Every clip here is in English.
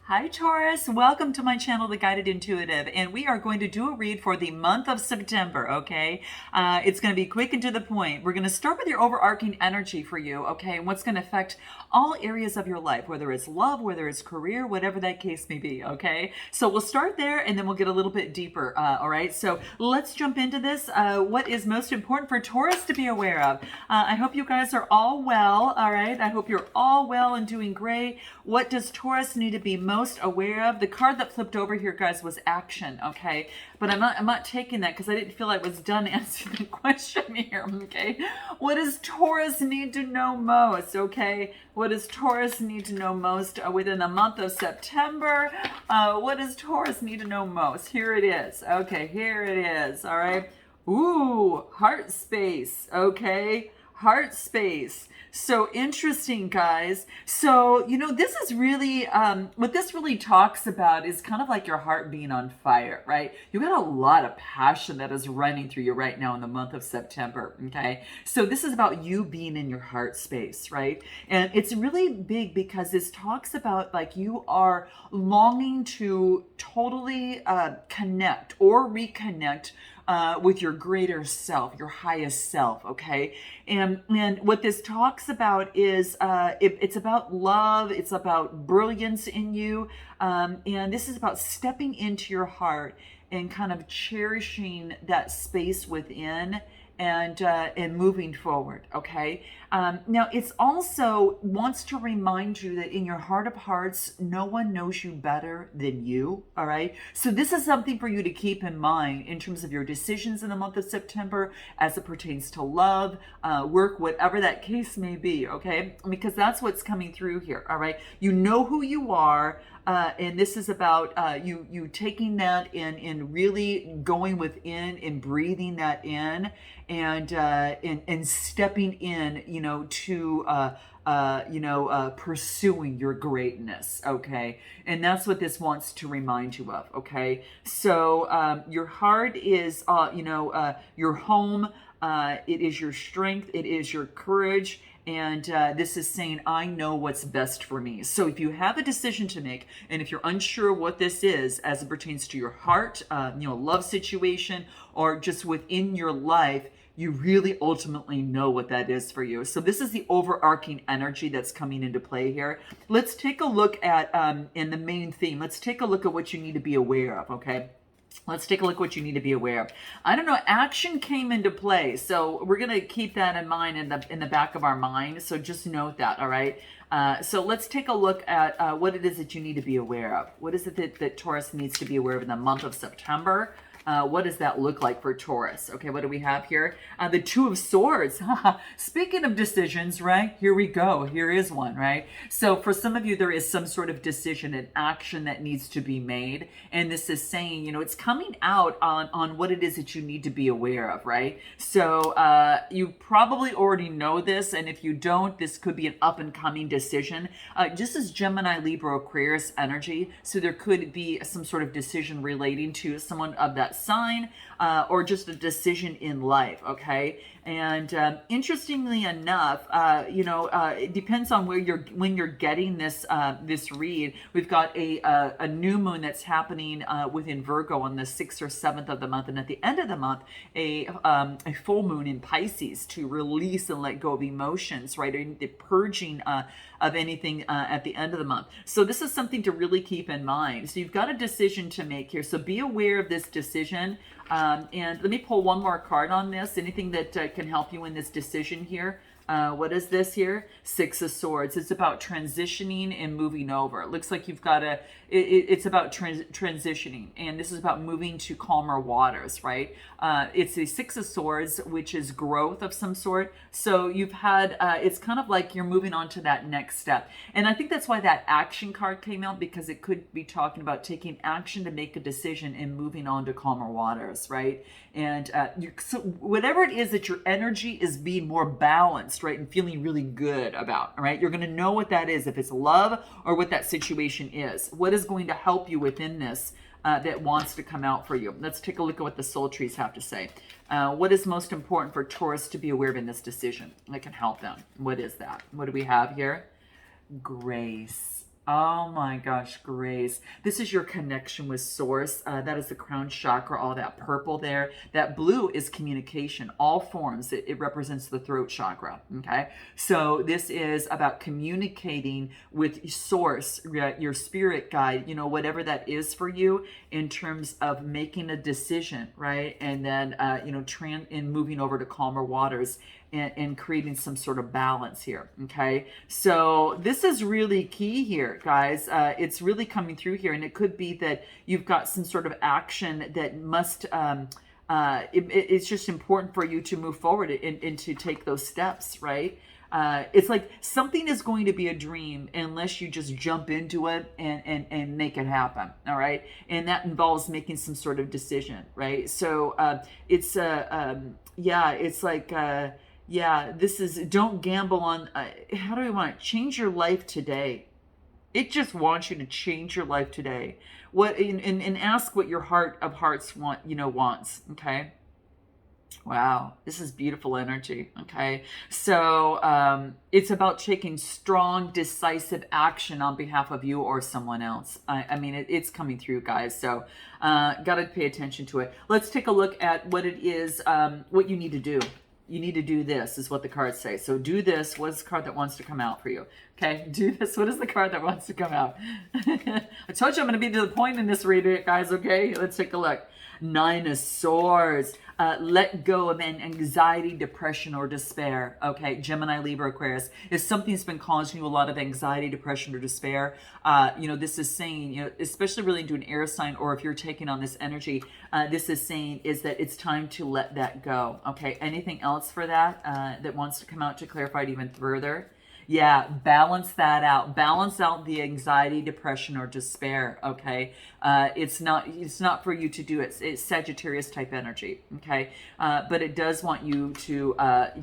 Hi Taurus, welcome to my channel, The Guided Intuitive, and we are going to do a read for the month of September, okay? It's going to be quick and to the point. We're going to start with your overarching energy for you, okay, and what's going to affect all areas of your life, whether it's love, whether it's career, whatever that case may be, okay? So we'll start there and then we'll get a little bit deeper, all right? So let's jump into this. What is most important for Taurus to be aware of? I hope you guys are all well, all right? I hope you're all well and doing great. What does Taurus need to be most aware of? The card that flipped over here, guys, was action, okay? But I'm not taking that because I didn't feel I was done answering the question here, okay? What does Taurus need to know most, okay? What does Taurus need to know most within the month of September? What does Taurus need to know most? Here it is. Okay, here it is, all right? Ooh, heart space, okay? Heart space. So interesting, guys. So, this is really, what this really talks about is kind of like your heart being on fire, right? You got a lot of passion that is running through you right now in the month of September, okay? So this is about you being in your heart space, right? And it's really big because this talks about like you are longing to totally connect or reconnect with your greater self, your highest self, okay? And what this talks about is it's about love, it's about brilliance in you, and this is about stepping into your heart and kind of cherishing that space within and moving forward, okay? Now, it's also wants to remind you that in your heart of hearts, no one knows you better than you, all right? So this is something for you to keep in mind in terms of your decisions in the month of September as it pertains to love, work, whatever that case may be, okay? Because that's what's coming through here, all right? You know who you are, and this is about you taking that in really going within and breathing that in and stepping in, to pursuing your greatness, okay? And that's what this wants to remind you of, okay? So your heart is, your home. It is your strength. It is your courage. And this is saying, I know what's best for me. So if you have a decision to make, and if you're unsure what this is as it pertains to your heart, love situation, or just within your life, you really ultimately know what that is for you. So this is the overarching energy that's coming into play here. Let's take a look at, in the main theme, let's take a look at what you need to be aware of, okay? Let's take a look at what you need to be aware of. I don't know, action came into play. So we're going to keep that in mind in the back of our mind. So just note that, all right? So let's take a look at what it is that you need to be aware of. What is it that Taurus needs to be aware of in the month of September? What does that look like for Taurus? Okay, what do we have here? The Two of Swords. Speaking of decisions, right? Here we go. Here is one, right? So for some of you, there is some sort of decision and action that needs to be made. And this is saying, it's coming out on what it is that you need to be aware of, right? So you probably already know this. And if you don't, this could be an up and coming decision. Just as Gemini, Libra, Aquarius energy. So there could be some sort of decision relating to someone of that sign, or just a decision in life, okay? And interestingly enough, it depends on when you're getting this this read. We've got a new moon that's happening within Virgo on the 6th or 7th of the month, and at the end of the month, a full moon in Pisces to release and let go of emotions, right? Or the purging of anything at the end of the month. So this is something to really keep in mind. So you've got a decision to make here. So be aware of this decision. And let me pull one more card on this. Anything that can help you in this decision here. What is this here? Six of Swords. It's about transitioning and moving over. It looks like you've got it's about transitioning. And this is about moving to calmer waters, right? It's a Six of Swords, which is growth of some sort. So you've had, it's kind of like you're moving on to that next step. And I think that's why that action card came out, because it could be talking about taking action to make a decision and moving on to calmer waters, right? And so whatever it is that your energy is being more balanced, right, and feeling really good about, all right, you're going to know what that is, if it's love or what that situation is. What is going to help you within this that wants to come out for you? Let's take a look at what the soul trees have to say. What is most important for Taurus to be aware of in this decision that can help them? What is that? What do we have here? Grace. Oh my gosh, Grace. This is your connection with Source. That is the crown chakra, all that purple there. That blue is communication, all forms. It represents the throat chakra. Okay. So this is about communicating with Source, your spirit guide, whatever that is for you in terms of making a decision, right? And then, in moving over to calmer waters and creating some sort of balance here. Okay. So this is really key here, guys. It's really coming through here. And it could be that you've got some sort of action that must, it's just important for you to move forward and to take those steps, right? It's like something is going to be a dream unless you just jump into it and make it happen. All right. And that involves making some sort of decision, right? So it's like, this is, don't gamble on, how do we want to change your life today? It just wants you to change your life today. And ask what your heart of hearts wants. Okay. Wow, this is beautiful energy. Okay. So it's about taking strong, decisive action on behalf of you or someone else. I mean, it's coming through, guys. So got to pay attention to it. Let's take a look at what it is, what you need to do. You need to do this, is what the cards say. So do this. What is the card that wants to come out for you? Okay, do this. What is the card that wants to come out? I told you I'm going to be to the point in this reading, guys. Okay, let's take a look. 9 of Swords. Let go of an anxiety, depression, or despair. Okay, Gemini, Libra, Aquarius. If something's been causing you a lot of anxiety, depression, or despair, this is saying, especially relating to an air sign, or if you're taking on this energy, this is saying is that it's time to let that go. Okay, anything else for that that wants to come out to clarify it even further? Yeah, balance that out. Balance out the anxiety, depression, or despair. Okay, it's not for you to do it. It's Sagittarius type energy. Okay, but it does want you to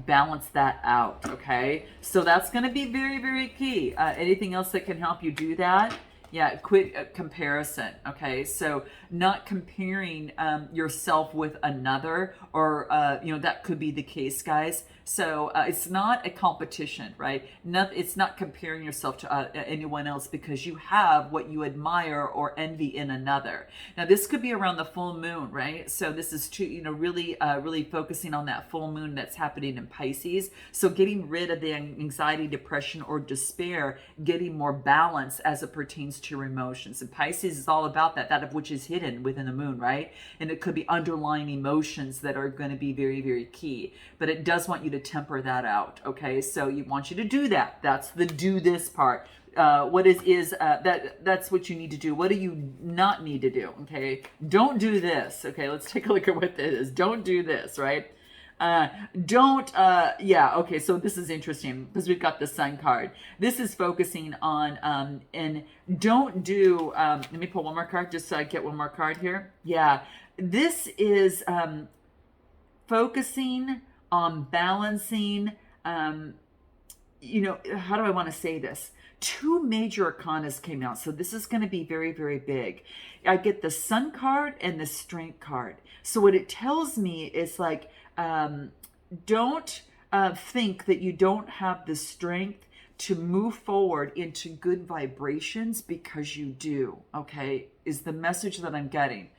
balance that out. Okay, so that's going to be very, very key. Anything else that can help you do that? Yeah, quit comparison. Okay, so not comparing yourself with another, or that could be the case, guys. So it's not a competition, right? It's not comparing yourself to anyone else because you have what you admire or envy in another. Now this could be around the full moon, right? So this is really focusing on that full moon that's happening in Pisces. So getting rid of the anxiety, depression, or despair, getting more balance as it pertains to your emotions. And Pisces is all about that of which is hidden within the moon, right? And it could be underlying emotions that are going to be very, very key. But it does want you to temper that out. Okay, so you want you to do that. That's the do this part. That's what you need to do. What do you not need to do? Okay, don't do this. Okay, let's take a look at what this is. Don't do this, right? Okay, so this is interesting because we've got the Sun card. This is focusing on and don't do let me pull one more card just so I get one more card here. Yeah, this is focusing on balancing, how do I want to say this? 2 major arcanas came out. So this is going to be very, very big. I get the Sun card and the Strength card. So what it tells me is like, don't think that you don't have the strength to move forward into good vibrations, because you do. Okay, is the message that I'm getting.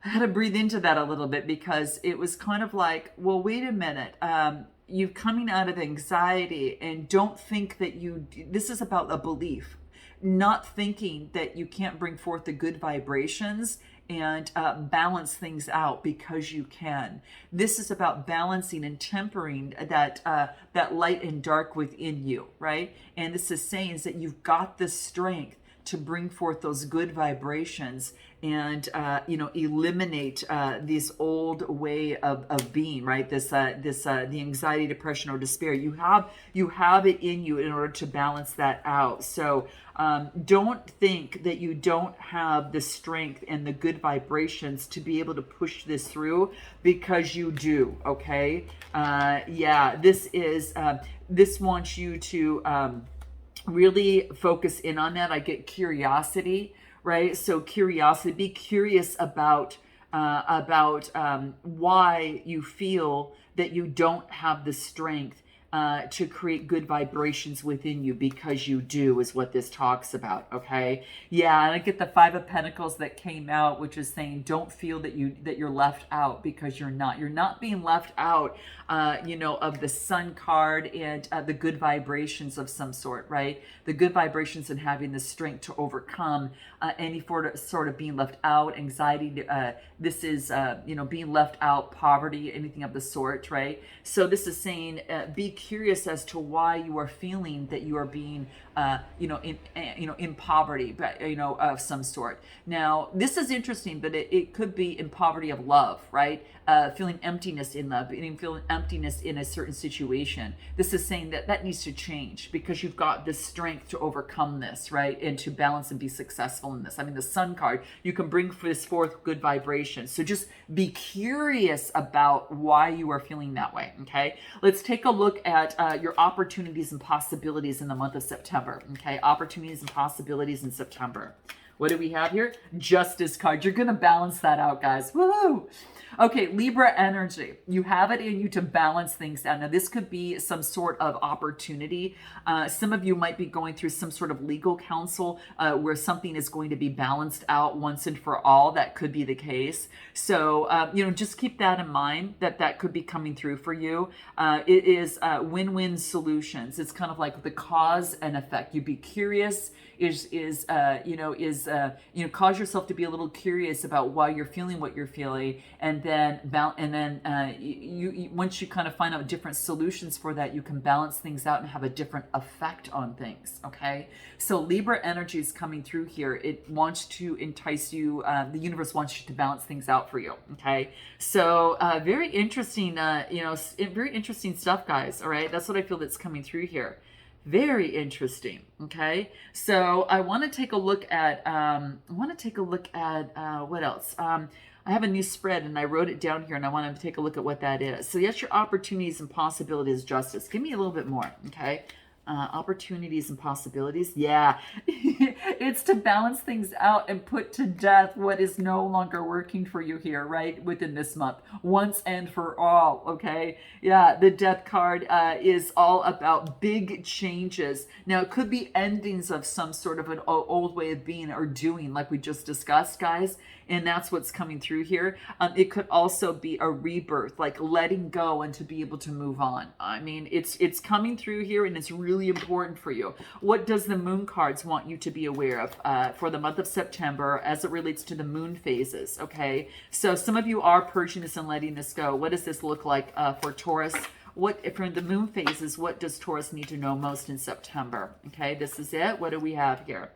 I had to breathe into that a little bit because it was kind of like, well, wait a minute. You're coming out of anxiety, and don't think that this is about a belief, not thinking that you can't bring forth the good vibrations and balance things out, because you can. This is about balancing and tempering that light and dark within you, right? And this is saying is that you've got the strength to bring forth those good vibrations and eliminate this old way of being, right? The anxiety, depression, or despair. You have it in you in order to balance that out. So don't think that you don't have the strength and the good vibrations to be able to push this through, because you do. Okay, this wants you to really focus in on that. I get curiosity, right? So curiosity, be curious about why you feel that you don't have the strength to create good vibrations within you, because you do, is what this talks about. Okay. Yeah. And I get the Five of Pentacles that came out, which is saying don't feel that you're left out, because you're not being left out, of the Sun card and the good vibrations of some sort, right? The good vibrations and having the strength to overcome any sort of being left out, anxiety. This is, being left out, poverty, anything of the sort, right? So this is saying, be curious as to why you are feeling that you are being, in poverty, but of some sort. Now, this is interesting, but it could be in poverty of love, right? Feeling emptiness in love, feeling emptiness in a certain situation. This is saying that needs to change, because you've got the strength to overcome this, right? And to balance and be successful in this. I mean, the Sun card, you can bring this forth good vibration. So just be curious about why you are feeling that way, okay? Let's take a look at your opportunities and possibilities in the month of September, okay? Opportunities and possibilities in September. What do we have here? Justice card. You're going to balance that out, guys. Woohoo! Okay, Libra energy. You have it in you to balance things out. Now, this could be some sort of opportunity. Some of you might be going through some sort of legal counsel where something is going to be balanced out once and for all. That could be the case. So, just keep that in mind, that could be coming through for you. It is win-win solutions. It's kind of like the cause and effect. You be curious. Cause yourself to be a little curious about why you're feeling what you're feeling, and then once you kind of find out different solutions for that, you can balance things out and have a different effect on things. Okay, so Libra energy is coming through here. It wants to entice you. The universe wants you to balance things out for you. Okay, so very interesting. Very interesting stuff, guys. All right, that's what I feel that's coming through here. Very interesting. Okay, so I want to take a look at. What else? I have a new spread and I wrote it down here, and I want to take a look at what that is. So yes, your opportunities and possibilities, justice. Give me a little bit more. Okay. Opportunities and possibilities. Yeah, it's to balance things out and put to death what is no longer working for you here, right? Within this month, once and for all. Okay. Yeah, the Death card is all about big changes. Now, it could be endings of some sort of an old way of being or doing, like we just discussed, guys. And that's what's coming through here. It could also be a rebirth, like letting go and to be able to move on. I mean, it's coming through here, and it's really important for you. What does the Moon cards want you to be aware of for the month of September as it relates to the moon phases? Okay, so some of you are purging this and letting this go. What does this look like for Taurus? What for the moon phases? What does Taurus need to know most in September? Okay, this is it. What do we have here?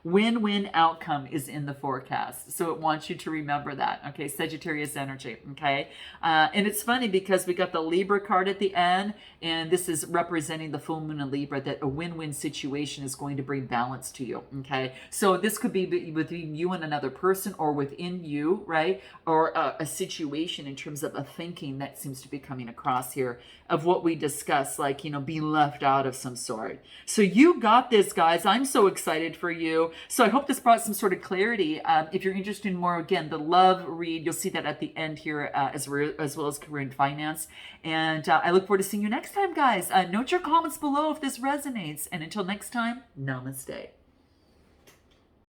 Win-win outcome is in the forecast. So it wants you to remember that. Okay, Sagittarius energy. Okay. And it's funny because we got the Libra card at the end, and this is representing the full moon in Libra, that a win-win situation is going to bring balance to you. Okay. So this could be between you and another person, or within you, right? Or a situation in terms of a thinking that seems to be coming across here of what we discussed, like, being left out of some sort. So you got this, guys. I'm so excited for you. So I hope this brought some sort of clarity. If you're interested in more, again, the love read, you'll see that at the end here, as well as career and finance. And I look forward to seeing you next time, guys. Note your comments below if this resonates. And until next time, namaste.